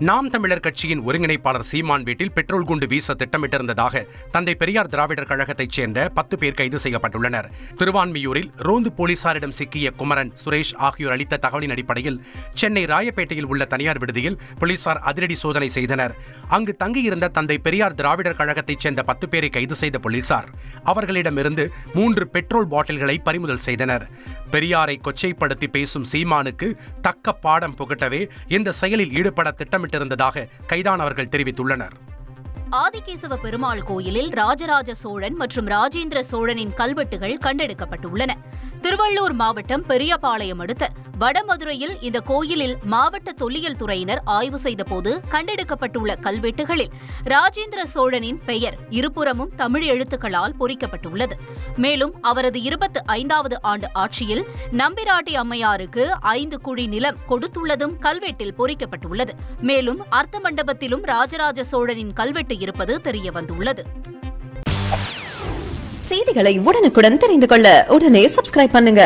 நாம் தமிழர் கட்சியின் ஒருங்கிணைப்பாளர் சீமான் வீட்டில் பெட்ரோல் குண்டு வீச திட்டமிட்டிருந்ததாக தந்தை பெரியார் திராவிடர் கழகத்தைச் சேர்ந்த 10 பேர் கைது செய்யப்பட்டுள்ளனர். திருவான்மியூரில் ரோந்து போலீசாரிடம் சிக்கிய குமரன், சுரேஷ் ஆகியோர் அளித்த தகவலின் அடிப்படையில் சென்னை ராயப்பேட்டையில் உள்ள தனியார் விடுதியில் போலீசார் அதிரடி சோதனை செய்தனர். அங்கு தங்கியிருந்த தந்தை பெரியார் திராவிடர் கழகத்தைச் சேர்ந்த 10 பேரை கைது செய்த போலீசார் அவர்களிடமிருந்து 3 பெட்ரோல் பாட்டில்களை பறிமுதல் செய்தனர். பெரியாரை கொச்சைப்படுத்தி பேசும் சீமானுக்கு தக்க பாடம் புகட்டவே இந்த செயலில் ஈடுபட திட்டமிட்டிருந்ததாக கைதானவர்கள் தெரிவித்துள்ளனர். ஆதிகேசவ பெருமாள் கோயிலில் ராஜராஜ சோழன் மற்றும் ராஜேந்திர சோழனின் கல்வெட்டுகள் கண்டெடுக்கப்பட்டுள்ளன. திருவள்ளூர் மாவட்டம் பெரியபாளையம் அடுத்த வடமதுரையில் இந்த கோயிலில் மாவட்ட தொல்லியல் துறையினர் ஆய்வு செய்தபோது கண்டெடுக்கப்பட்டுள்ள கல்வெட்டுகளில் ராஜேந்திர சோழனின் பெயர் இருபுறமும் தமிழ் எழுத்துக்களால் பொறிக்கப்பட்டுள்ளது. மேலும் அவரது 25வது ஆண்டு ஆட்சியில் நம்பிராட்டி அம்மையாருக்கு 5 குழி நிலம் கொடுத்துள்ளதும் கல்வெட்டில் பொறிக்கப்பட்டுள்ளது. மேலும் அர்த்த மண்டபத்திலும் ராஜராஜ சோழனின் கல்வெட்டு இருப்பது தெரியவந்துள்ளது. செய்திகளை உடனுக்குடன் தெரிந்து கொள்ள உடனே சப்ஸ்கிரைப் பண்ணுங்க.